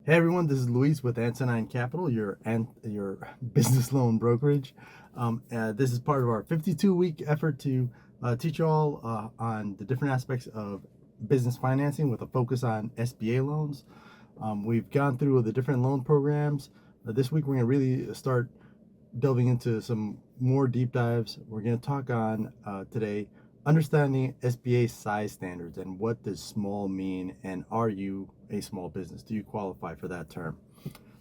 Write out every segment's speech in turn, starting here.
Hey everyone, this is Luis with Antonine Capital, your business loan brokerage. This is part of our 52-week effort to teach you all on the different aspects of business financing with a focus on SBA loans. We've gone through the different loan programs. This week we're going to really start delving into some more deep dives. We're going to talk on today understanding SBA size standards and what does small mean, and are you a small business? Do you qualify for that term?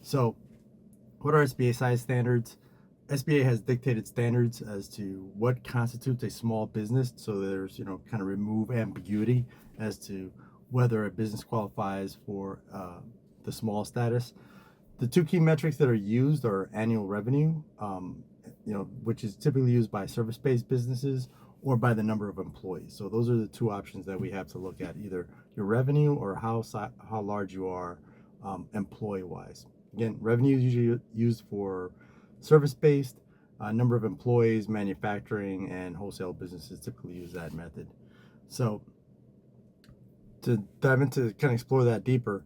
So what are SBA size standards? SBA has dictated standards as to what constitutes a small business, so there's kind of remove ambiguity as to whether a business qualifies for the small status. The two key metrics that are used are annual revenue, which is typically used by service-based businesses, or by the number of employees. So those are the two options that we have to look at: either your revenue or how large you are employee-wise. Again, revenue is usually used for service-based. Number of employees, manufacturing and wholesale businesses typically use that method. So to dive into kind of explore that deeper,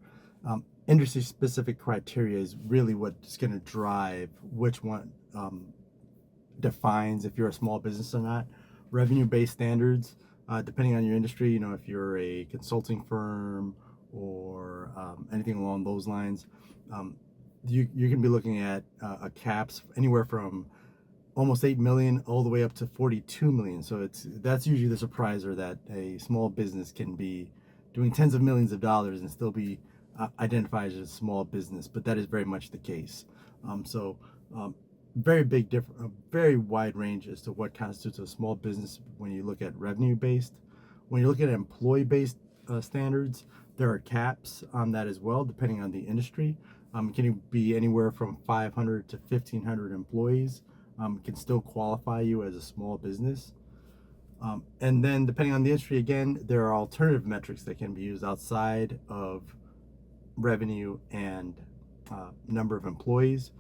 industry-specific criteria is really what's going to drive which one defines if you're a small business or not. Revenue-based standards, depending on your industry, if you're a consulting firm or anything along those lines, you can be looking at caps anywhere from almost 8 million all the way up to 42 million. So that's usually the surpriser, that a small business can be doing tens of millions of dollars and still be identified as a small business, but that is very much the case. Very big difference, a very wide range as to what constitutes a small business when you look at revenue-based. When you look at employee-based standards, there are caps on that as well, depending on the industry. Can be anywhere from 500 to 1,500 employees. Can still qualify you as a small business. And then depending on the industry, again, there are alternative metrics that can be used outside of revenue and number of employees.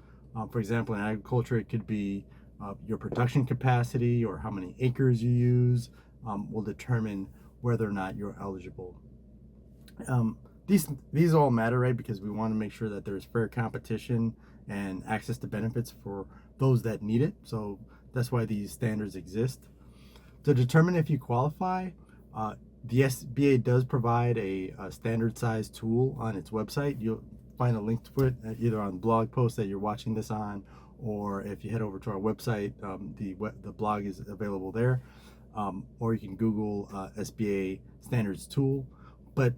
For example, in agriculture, it could be your production capacity, or how many acres you use will determine whether or not you're eligible. These all matter, right? Because we want to make sure that there's fair competition and access to benefits for those that need it. So that's why these standards exist. To determine if you qualify, the SBA does provide a standard size tool on its website. You'll find a link to it either on the blog post that you're watching this on, or if you head over to our website, the blog is available there, or you can Google SBA Standards Tool. But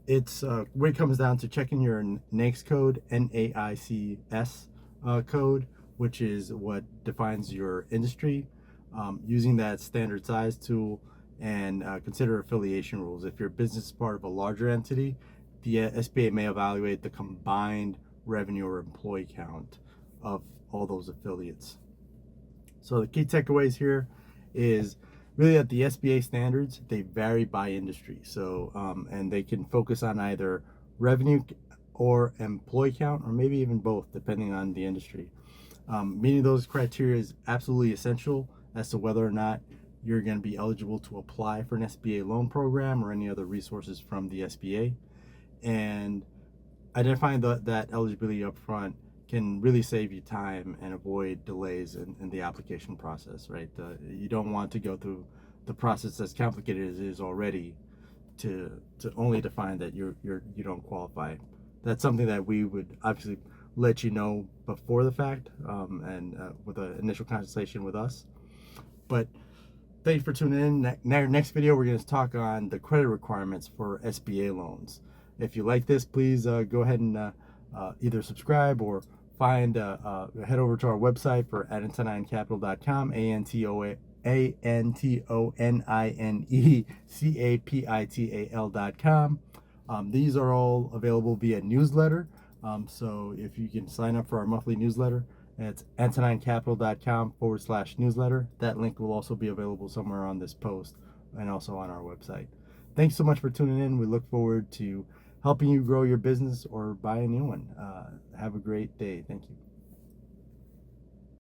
it's where it comes down to checking your NAICS code, NAICS code, which is what defines your industry, using that standard size tool, and consider affiliation rules. If your business is part of a larger entity, the SBA may evaluate the combined revenue or employee count of all those affiliates. So the key takeaways here is really that the SBA standards, they vary by industry. So and they can focus on either revenue or employee count, or maybe even both, depending on the industry. Meeting those criteria is absolutely essential as to whether or not you're going to be eligible to apply for an SBA loan program or any other resources from the SBA. And identifying that eligibility up front can really save you time and avoid delays in the application process, right? You don't want to go through the process as complicated as it is already to only define that you don't qualify. That's something that we would obviously let you know before the fact, and with an initial consultation with us. But thank you for tuning in. Next video, we're going to talk on the credit requirements for SBA loans. If you like this, please go ahead and either subscribe or head over to our website for AntonineCapital.com, AntonineCapital.com. These are all available via newsletter. So if you can sign up for our monthly newsletter, it's AntonineCapital.com/newsletter. That link will also be available somewhere on this post and also on our website. Thanks so much for tuning in. We look forward to helping you grow your business or buy a new one. Have a great day. Thank you.